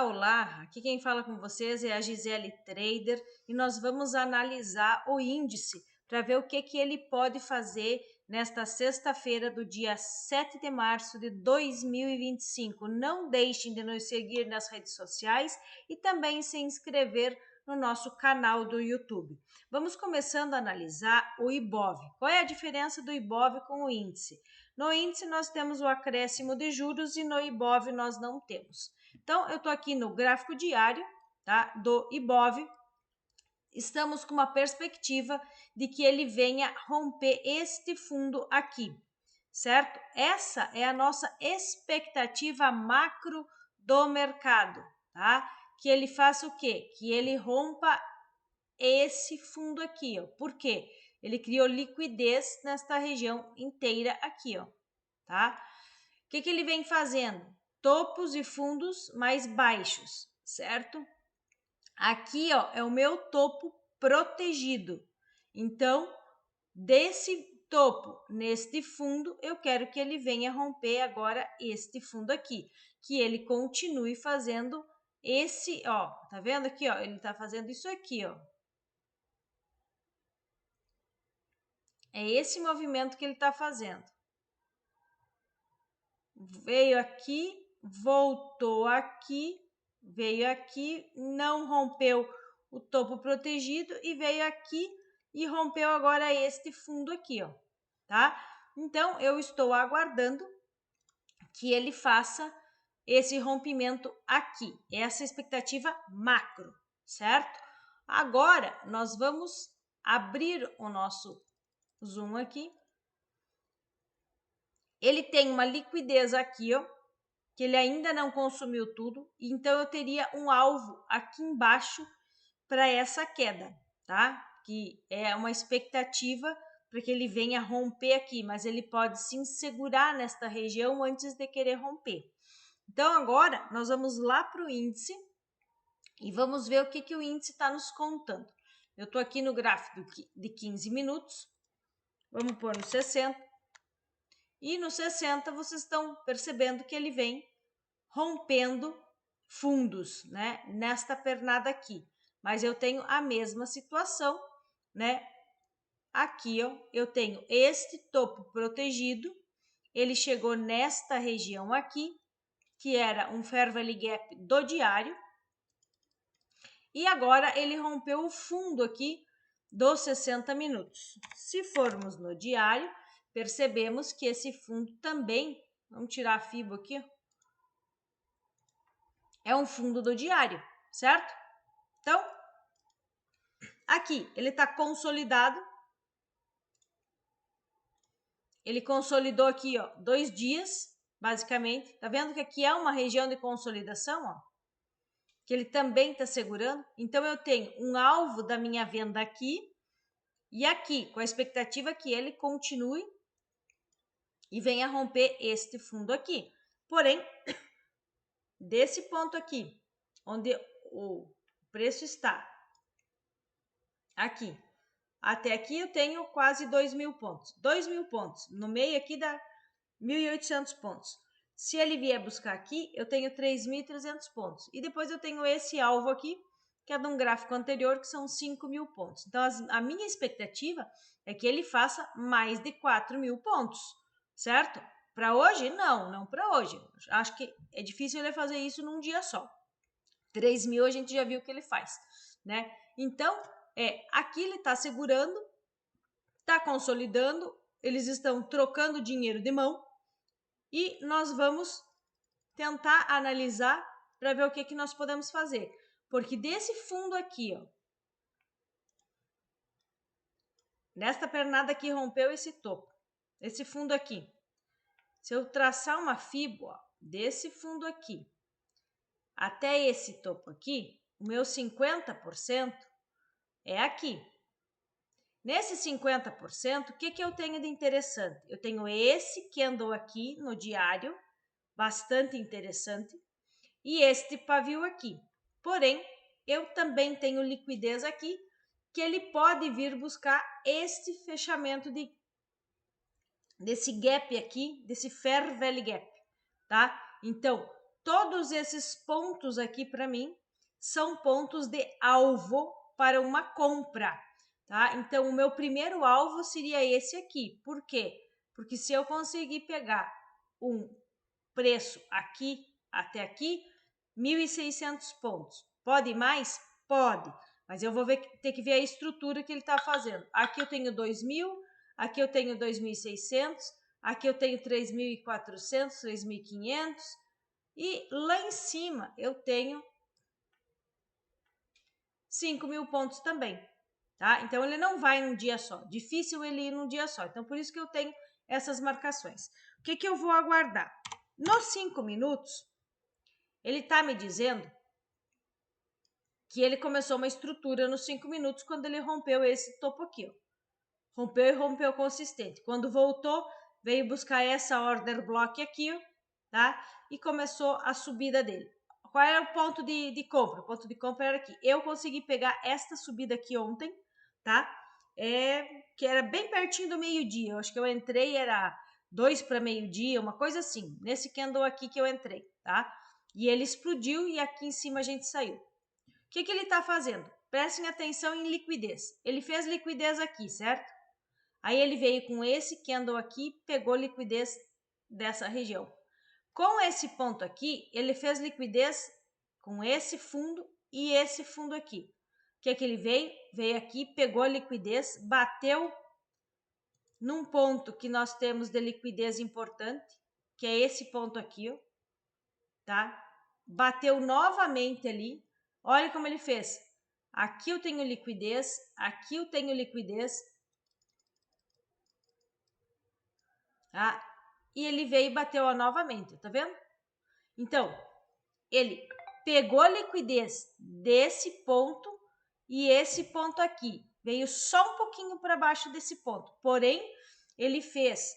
Olá, olá! Aqui quem fala com vocês é a Gisele Trader e nós vamos analisar o índice para ver o que ele pode fazer nesta sexta-feira do dia 7 de março de 2025. Não deixem de nos seguir nas redes sociais e também se inscrever no nosso canal do YouTube. Vamos começando a analisar o Ibov. Qual é a diferença do Ibov com o índice? No índice nós temos o acréscimo de juros e no Ibov nós não temos. Então, eu estou aqui no gráfico diário, tá, do Ibov. Estamos com uma perspectiva de que ele venha romper este fundo aqui, certo? Essa é a nossa expectativa macro do mercado, tá? Que ele faça o quê? Que ele rompa esse fundo aqui, ó. Por quê? Ele criou liquidez nesta região inteira aqui, ó, tá? O que ele vem fazendo? Topos e fundos mais baixos, certo? Aqui, ó, é o meu topo protegido. Então, desse topo neste fundo, eu quero que ele venha romper agora este fundo aqui, que ele continue fazendo esse, ó, tá vendo aqui, ó, ele tá fazendo isso aqui, ó. É esse movimento que ele tá fazendo. Veio aqui, voltou aqui, veio aqui, não rompeu o topo protegido e veio aqui e rompeu agora este fundo aqui, ó, tá? Então, eu estou aguardando que ele faça esse rompimento aqui, essa expectativa macro, certo? Agora, nós vamos abrir o nosso zoom aqui. Ele tem uma liquidez aqui, ó, que ele ainda não consumiu tudo, então eu teria um alvo aqui embaixo para essa queda, tá? Que é uma expectativa para que ele venha romper aqui, mas ele pode sim segurar nesta região antes de querer romper. Então agora nós vamos lá para o índice e vamos ver o que o índice está nos contando. Eu estou aqui no gráfico de 15 minutos, vamos pôr no 60. E no 60 vocês estão percebendo que ele vem rompendo fundos, né? Nesta pernada aqui. Mas eu tenho a mesma situação, né? Aqui, ó, eu tenho este topo protegido. Ele chegou nesta região aqui, que era um Fair Value Gap do diário. E agora ele rompeu o fundo aqui dos 60 minutos. Se formos no diário, percebemos que esse fundo também, vamos tirar a FIBO aqui, é um fundo do diário, certo? Então, aqui ele está consolidado. Ele consolidou aqui, ó, 2 dias, basicamente. Tá vendo que aqui é uma região de consolidação, ó? Que ele também está segurando. Então, eu tenho um alvo da minha venda aqui e aqui, com a expectativa que ele continue e venha romper este fundo aqui. Porém, desse ponto aqui, onde o preço está, aqui, até aqui eu tenho quase 2.000 pontos. 2.000 pontos. No meio aqui dá 1.800 pontos. Se ele vier buscar aqui, eu tenho 3.300 pontos. E depois eu tenho esse alvo aqui, que é de um gráfico anterior, que são 5.000 pontos. Então, a minha expectativa é que ele faça mais de 4.000 pontos, certo? Para hoje? Não para hoje. Acho que é difícil ele fazer isso num dia só. 3.000 a gente já viu que ele faz, né? Então, aqui ele está segurando, está consolidando, eles estão trocando dinheiro de mão e nós vamos tentar analisar para ver o que nós podemos fazer. Porque desse fundo aqui, ó, nesta pernada aqui rompeu esse topo, esse fundo aqui. Se eu traçar uma FIBO, ó, desse fundo aqui até esse topo aqui, o meu 50% é aqui. Nesse 50%, o que eu tenho de interessante? Eu tenho esse que andou aqui no diário, bastante interessante, e este pavio aqui. Porém, eu também tenho liquidez aqui, que ele pode vir buscar este fechamento desse gap aqui, desse Fair Value Gap, tá? Então, todos esses pontos aqui para mim são pontos de alvo para uma compra, tá? Então, o meu primeiro alvo seria esse aqui. Por quê? Porque se eu conseguir pegar um preço aqui até aqui, 1.600 pontos. Pode ir mais? Pode. Mas eu vou ter que ver a estrutura que ele está fazendo. Aqui eu tenho 2.000, aqui eu tenho 2.600, aqui eu tenho 3.400, 3.500 e lá em cima eu tenho 5.000 pontos também, tá? Então ele não vai num dia só, difícil ele ir num dia só. Então por isso que eu tenho essas marcações. O que eu vou aguardar? Nos 5 minutos, ele está me dizendo que ele começou uma estrutura nos 5 minutos quando ele rompeu esse topo aqui, ó. Rompeu e rompeu consistente. Quando voltou, veio buscar essa order block aqui, ó, tá? E começou a subida dele. Qual era o ponto de compra? O ponto de compra era aqui. Eu consegui pegar esta subida aqui ontem, tá? Que era bem pertinho do meio-dia. Eu acho que eu entrei, era 2 para meio-dia, uma coisa assim. Nesse candle aqui que eu entrei, tá? E ele explodiu e aqui em cima a gente saiu. O que ele está fazendo? Prestem atenção em liquidez. Ele fez liquidez aqui, certo? Aí ele veio com esse candle aqui, pegou liquidez dessa região. Com esse ponto aqui, ele fez liquidez com esse fundo e esse fundo aqui. O que ele veio? Veio aqui, pegou a liquidez, bateu num ponto que nós temos de liquidez importante, que é esse ponto aqui, ó, tá? Bateu novamente ali. Olha como ele fez. Aqui eu tenho liquidez, aqui eu tenho liquidez, tá? E ele veio e bateu novamente, tá vendo? Então, ele pegou a liquidez desse ponto e esse ponto aqui. Veio só um pouquinho para baixo desse ponto. Porém, ele fez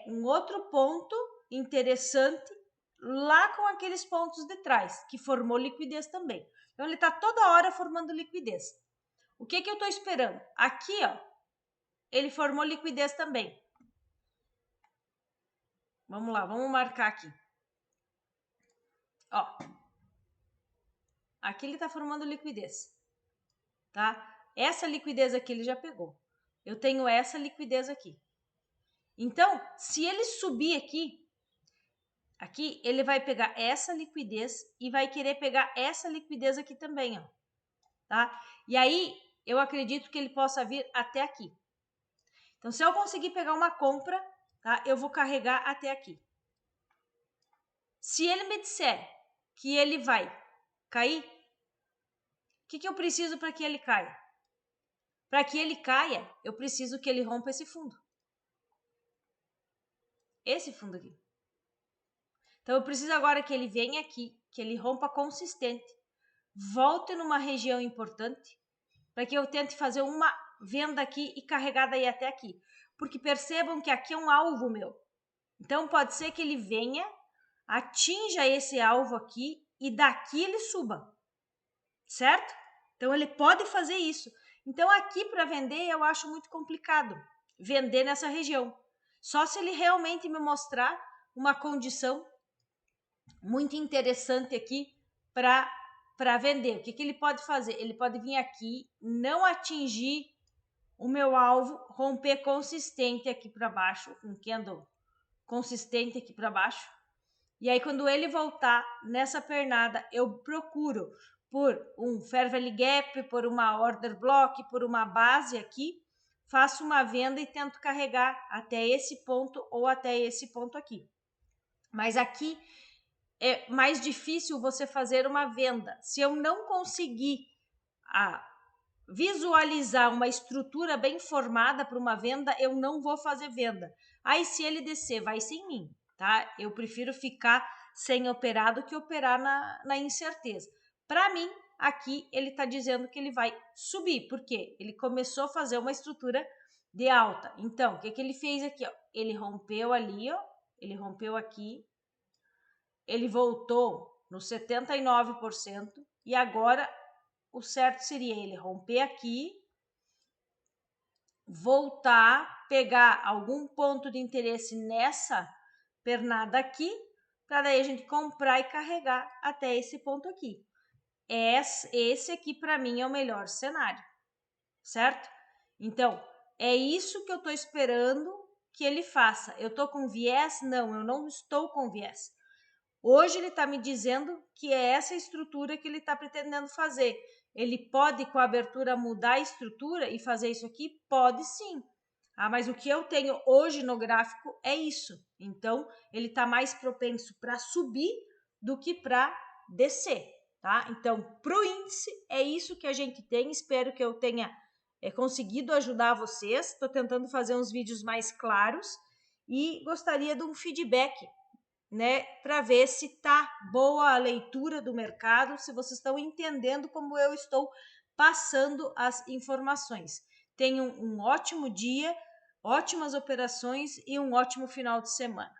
um outro ponto interessante lá com aqueles pontos de trás, que formou liquidez também. Então, ele está toda hora formando liquidez. O que eu estou esperando? Aqui, ó, ele formou liquidez também. Vamos lá, vamos marcar aqui. Ó, aqui ele está formando liquidez, tá? Essa liquidez aqui ele já pegou. Eu tenho essa liquidez aqui. Então, se ele subir aqui ele vai pegar essa liquidez e vai querer pegar essa liquidez aqui também, ó, tá? E aí, eu acredito que ele possa vir até aqui. Então, se eu conseguir pegar uma compra, tá? Eu vou carregar até aqui. Se ele me disser que ele vai cair, o que eu preciso para que ele caia? Para que ele caia, eu preciso que ele rompa esse fundo. Esse fundo aqui. Então, eu preciso agora que ele venha aqui, que ele rompa consistente, volte numa região importante, para que eu tente fazer uma venda aqui e carregar daí até aqui. Porque percebam que aqui é um alvo meu. Então, pode ser que ele venha, atinja esse alvo aqui e daqui ele suba. Certo? Então, ele pode fazer isso. Então, aqui para vender, eu acho muito complicado vender nessa região. Só se ele realmente me mostrar uma condição muito interessante aqui para vender. O que ele pode fazer? Ele pode vir aqui, não atingir o meu alvo, romper consistente aqui para baixo, um candle consistente aqui para baixo. E aí, quando ele voltar nessa pernada, eu procuro por um Fair Value Gap, por uma Order Block, por uma base aqui, faço uma venda e tento carregar até esse ponto ou até esse ponto aqui. Mas aqui é mais difícil você fazer uma venda. Se eu não conseguir visualizar uma estrutura bem formada para uma venda, eu não vou fazer venda. Aí, se ele descer, vai sem mim, tá? Eu prefiro ficar sem operar do que operar na incerteza. Para mim, aqui ele está dizendo que ele vai subir, porque ele começou a fazer uma estrutura de alta. Então, o que ele fez aqui? Ó? Ele rompeu ali, ó, ele rompeu aqui, ele voltou no 79% e agora o certo seria ele romper aqui, voltar, pegar algum ponto de interesse nessa pernada aqui, para daí a gente comprar e carregar até esse ponto aqui. Esse aqui para mim é o melhor cenário, certo? Então, é isso que eu estou esperando que ele faça. Eu estou com viés? Não, eu não estou com viés. Hoje ele está me dizendo que é essa estrutura que ele está pretendendo fazer. Ele pode, com a abertura, mudar a estrutura e fazer isso aqui? Pode sim. Ah, mas o que eu tenho hoje no gráfico é isso. Então, ele está mais propenso para subir do que para descer, tá? Então, para o índice, é isso que a gente tem. Espero que eu tenha conseguido ajudar vocês. Estou tentando fazer uns vídeos mais claros e gostaria de um feedback, né, para ver se tá boa a leitura do mercado, se vocês estão entendendo como eu estou passando as informações. Tenham um ótimo dia, ótimas operações e um ótimo final de semana.